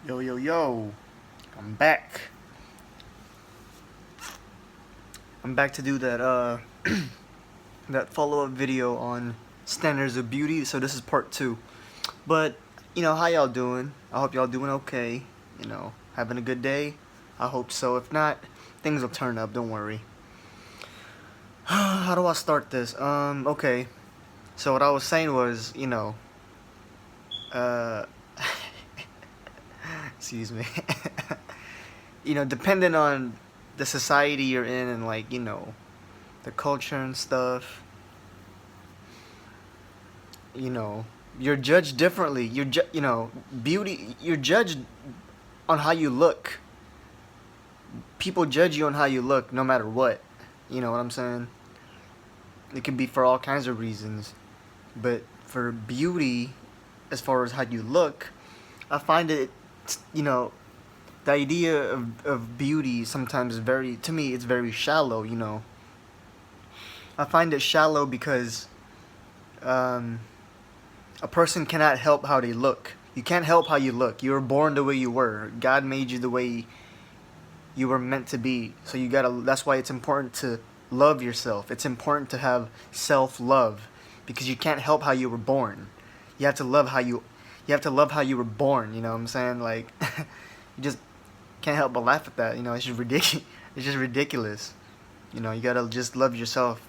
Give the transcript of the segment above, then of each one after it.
Yo, yo, yo. I'm back. I'm back to do that that follow-up video on standards of beauty. So this is part 2. But, how y'all doing? I hope y'all doing okay. Having a good day? I hope so. If not, things will turn up, don't worry. How do I start this? Okay. So what I was saying was, uh excuse me. Depending on the society you're in and the culture and stuff, you know, you're judged differently. Beauty. You're judged on how you look. People judge you on how you look, no matter what. You know what I'm saying? It can be for all kinds of reasons, but for beauty, as far as how you look, I find it, you know, the idea of beauty sometimes is very, to me, it's very shallow. I find it shallow because um, a person cannot help how they look. You can't help how you look. You were born the way you were. God made you the way you were meant to be. So you gotta. That's why it's important to love yourself. It's important to have self-love because you can't help how you were born. You have to love how you. You have to love how you were born. You know what I'm saying? Like, you just can't help but laugh at that. It's just ridiculous. It's just ridiculous. You gotta just love yourself,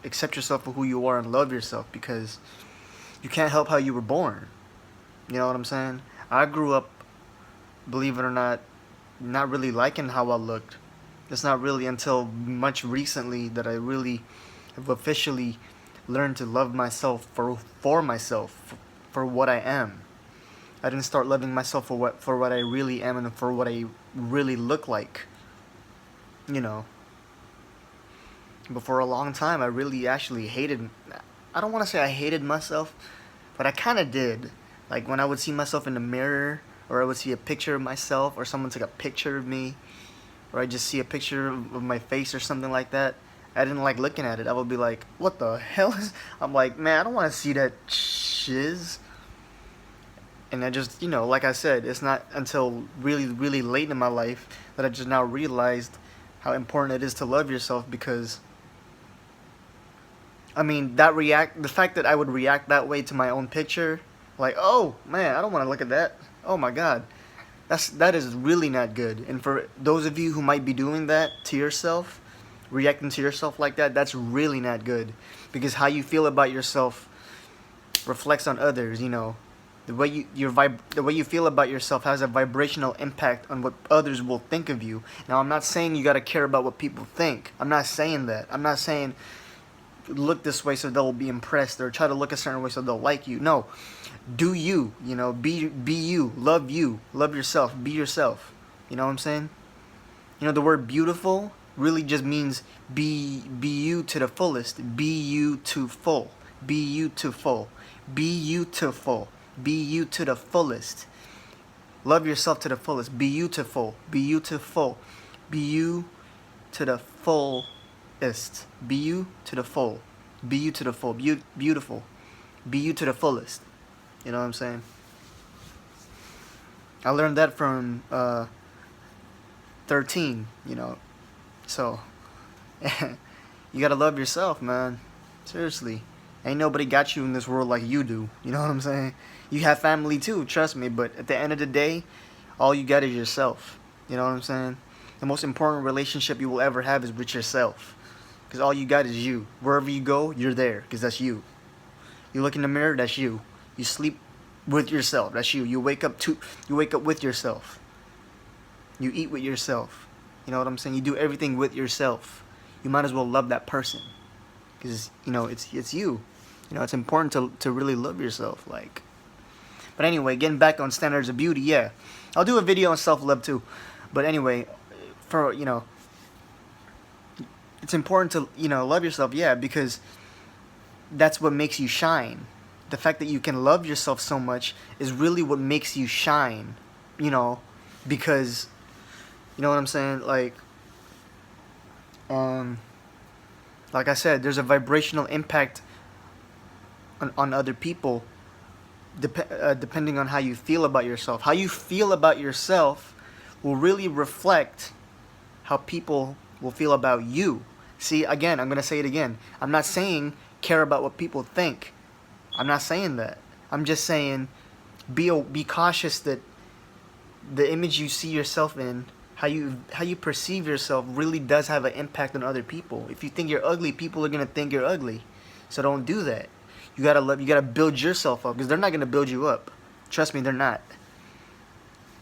accept yourself for who you are, and love yourself because you can't help how you were born. You know what I'm saying? I grew up, believe it or not really liking how I looked. It's not really until much recently that I really have officially learned to love myself for myself, for what I am. I didn't start loving myself for what I really am and for what I really look like. You know, but for a long time, I really actually hated. I don't want to say I hated myself, but I kind of did. Like when I would see myself in the mirror, or I would see a picture of myself, or someone took a picture of me, or I just see a picture of my face or something like that. I didn't like looking at it. I would be like, "What the hell is?" I'm like, "Man, I don't want to see that shiz." And I just, like I said, it's not until really, really late in my life that I just now realized how important it is to love yourself because I mean, the fact that I would react that way to my own picture, like, oh man, I don't want to look at that. Oh my god, that is really not good. And for those of you who might be doing that to yourself, reacting to yourself like that, that's really not good, because how you feel about yourself reflects on others. The way you feel about yourself has a vibrational impact on what others will think of you. Now, I'm not saying you gotta care about what people think. I'm not saying that. I'm not saying look this way so they'll be impressed or try to look a certain way so they'll like you. No, do you. Be you. Love yourself. Be yourself. You know what I'm saying? The word beautiful really just means be you to the fullest. Be you to full. Be you to full. Be you to full. Be you to the fullest. Love yourself to the fullest. Be beautiful. Be beautiful. Be you to the fullest. Be you to the full. Be you to the full. Beautiful. Be you to the fullest. You know what I'm saying? I learned that from 13. So you gotta love yourself, man. Seriously. Ain't nobody got you in this world like you do. You know what I'm saying? You have family too, trust me, but at the end of the day, all you got is yourself. You know what I'm saying? The most important relationship you will ever have is with yourself. Because all you got is you. Wherever you go, you're there. Because that's you. You look in the mirror, that's you. You sleep with yourself, that's you. You wake up with yourself. You eat with yourself. You know what I'm saying? You do everything with yourself. You might as well love that person. Because, it's you. It's important to really love yourself. But anyway, getting back on standards of beauty, yeah. I'll do a video on self-love too. But anyway, for, it's important to, love yourself, yeah, because that's what makes you shine. The fact that you can love yourself so much is really what makes you shine, because, you know what I'm saying? Um, like I said, there's a vibrational impact on other people depending on how you feel about yourself. How you feel about yourself will really reflect how people will feel about you. See, again, I'm going to say it again. I'm not saying care about what people think. I'm not saying that. I'm just saying be cautious that the image you see yourself in, how you perceive yourself really does have an impact on other people. If you think you're ugly, people are going to think you're ugly. So don't do that. You got to build yourself up, because they're not going to build you up. Trust me, they're not.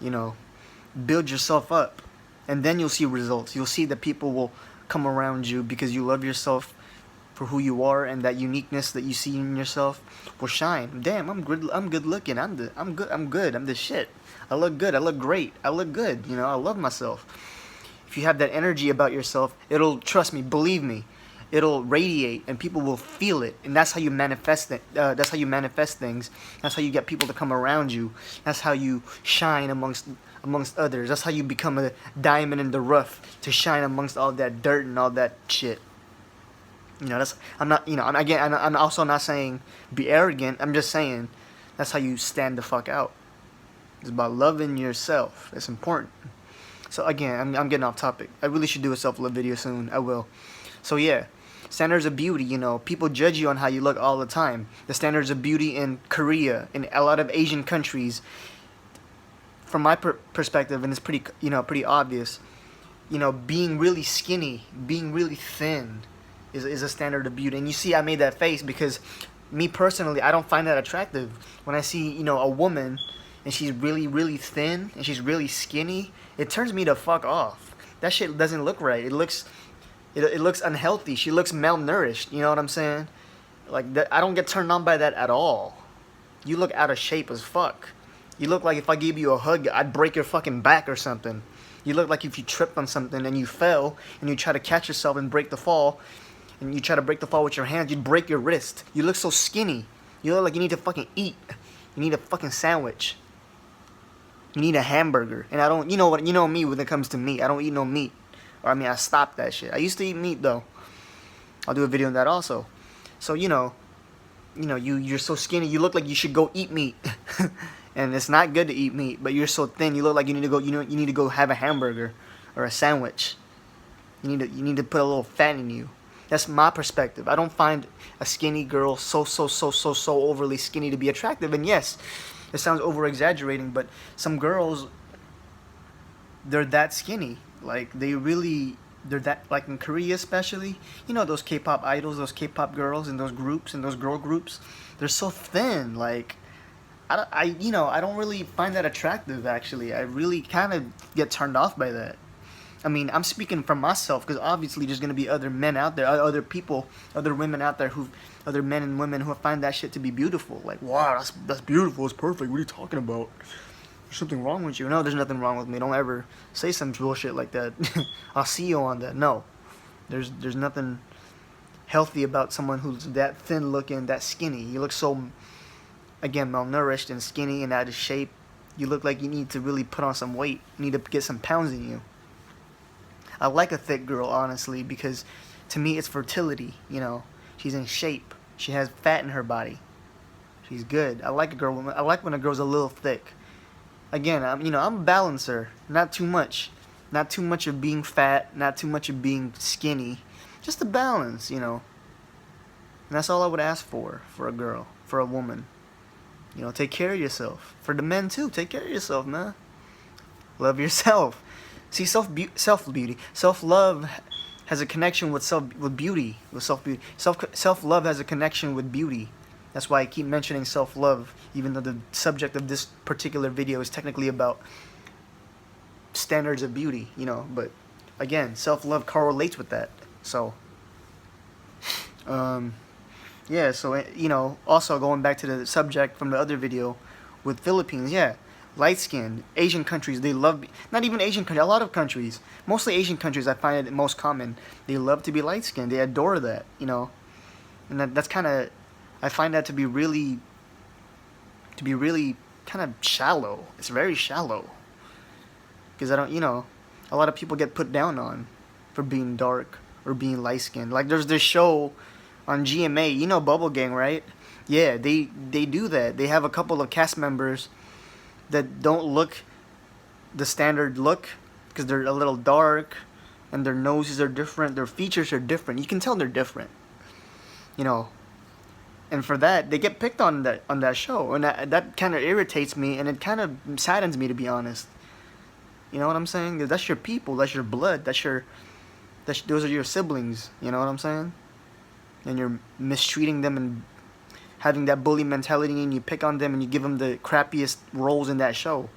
You know, build yourself up, and then you'll see results. You'll see that people will come around you because you love yourself for who you are, and that uniqueness that you see in yourself will shine. Damn, I'm good looking. I'm good. I'm the shit. I look good. I look great. I look good. You know, I love myself. If you have that energy about yourself, it'll, trust me, believe me, it'll radiate, and people will feel it. And that's how you manifest it. That's how you manifest things. That's how you get people to come around you. That's how you shine amongst others. That's how you become a diamond in the rough, to shine amongst all that dirt and all that shit. You know, I'm also not saying be arrogant. I'm just saying that's how you stand the fuck out. It's about loving yourself. It's important. So again, I'm getting off topic. I really should do a self-love video soon. I will. So yeah, standards of beauty. You know, people judge you on how you look all the time. The standards of beauty in Korea, in a lot of Asian countries, from my perspective, and it's pretty obvious. You know, being really skinny, being really thin, is a standard of beauty. And you see, I made that face because me personally, I don't find that attractive. When I see, you know, a woman and she's really, really thin and she's really skinny, it turns me the fuck off. That shit doesn't look right. It looks unhealthy. She looks malnourished. You know what I'm saying? Like that, I don't get turned on by that at all. You look out of shape as fuck. You look like if I gave you a hug, I'd break your fucking back or something. You look like if you tripped on something and you fell and you try to catch yourself and break the fall, and you try to break the fall with your hands, you'd break your wrist. You look so skinny. You look like you need to fucking eat. You need a fucking sandwich. You need a hamburger. And I don't, you know what, you know me when it comes to meat. I don't eat no meat. Or I mean, I stopped that shit. I used to eat meat though. I'll do a video on that also. So, you're so skinny, you look like you should go eat meat. And it's not good to eat meat, but you're so thin, you look like you need to go have a hamburger or a sandwich. You need to put a little fat in you. That's my perspective. I don't find a skinny girl so overly skinny to be attractive. And yes, it sounds over exaggerating, but some girls, they're that skinny. Like they're that, like in Korea especially, you know, those K-pop idols, those K-pop girls and those groups and those girl groups, they're so thin. Like I don't really find that attractive, actually. I really kind of get turned off by that. I mean, I'm speaking for myself, because obviously there's going to be other men out there, other people, other women out there, other men and women who find that shit to be beautiful. Like, wow, that's beautiful, it's perfect, what are you talking about? There's something wrong with you. No, there's nothing wrong with me. Don't ever say some bullshit like that. I'll see you on that. No. There's nothing healthy about someone who's that thin looking, that skinny. You look so, again, malnourished and skinny and out of shape. You look like you need to really put on some weight. You need to get some pounds in you. I like a thick girl, honestly, because to me it's fertility, you know. She's in shape. She has fat in her body. She's good. I like when a girl's a little thick. Again, I'm a balancer. Not too much. Not too much of being fat, not too much of being skinny. Just a balance, you know. And that's all I would ask for a girl, for a woman. You know, take care of yourself. For the men too, take care of yourself, man. Love yourself. See, self-beauty, self-love has a connection with beauty, with self-beauty. Self-love has a connection with beauty. That's why I keep mentioning self-love, even though the subject of this particular video is technically about standards of beauty, you know. But again, self-love correlates with that. So, yeah. So, you know, also going back to the subject from the other video with Philippines, yeah. Light-skinned, Asian countries, they love, not even Asian countries, a lot of countries, mostly Asian countries, I find it most common, they love to be light-skinned, they adore that, you know, and that's kind of, I find that to be really kind of shallow. It's very shallow, because I don't, you know, a lot of people get put down on for being dark or being light-skinned. Like, there's this show on GMA, you know Bubble Gang, right? Yeah, they do that. They have a couple of cast members that don't look the standard look because they're a little dark and their noses are different, their features are different. You can tell they're different, you know. And for that, they get picked on that show, and that kind of irritates me, and it kind of saddens me, to be honest. You know what I'm saying? That's your people, that's your blood, those are your siblings. You know what I'm saying? And you're mistreating them and having that bully mentality, and you pick on them and you give them the crappiest roles in that show.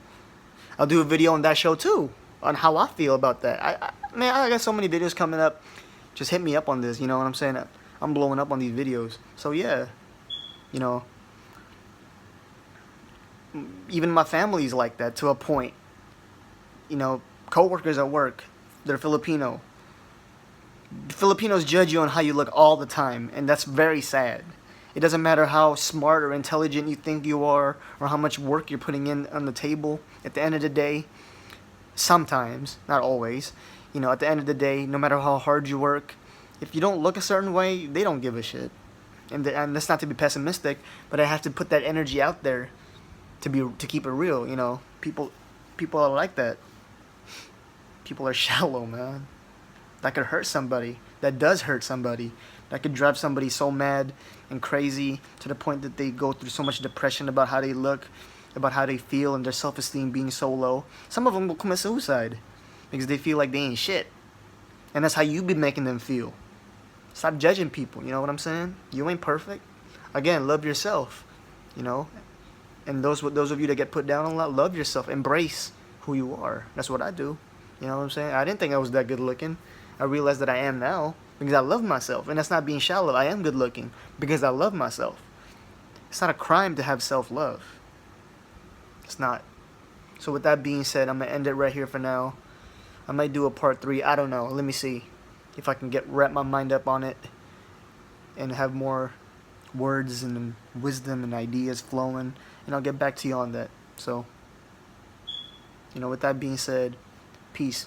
I'll do a video on that show too, on how I feel about that. Man, I got so many videos coming up. Just hit me up on this. You know what I'm saying? I'm blowing up on these videos. So yeah, you know, even my family's like that to a point. You know, coworkers at work, they're Filipino. Filipinos judge you on how you look all the time, and that's very sad. It doesn't matter how smart or intelligent you think you are, or how much work you're putting in on the table. At the end of the day, sometimes, not always, you know, at the end of the day, no matter how hard you work, if you don't look a certain way, they don't give a shit. And that's not to be pessimistic, but I have to put that energy out there to keep it real. You know, people are like that. People are shallow, man. That could hurt somebody. That does hurt somebody. That could drive somebody so mad and crazy to the point that they go through so much depression about how they look, about how they feel, and their self-esteem being so low. Some of them will commit suicide because they feel like they ain't shit. And that's how you be making them feel. Stop judging people, you know what I'm saying? You ain't perfect. Again, love yourself, you know? And those of you that get put down a lot, love yourself. Embrace who you are. That's what I do. You know what I'm saying? I didn't think I was that good looking. I realize that I am now because I love myself. And that's not being shallow. I am good looking because I love myself. It's not a crime to have self-love. It's not. So with that being said, I'm going to end it right here for now. I might do a part 3. I don't know. Let me see if I can wrap my mind up on it and have more words and wisdom and ideas flowing. And I'll get back to you on that. So, you know, with that being said, peace.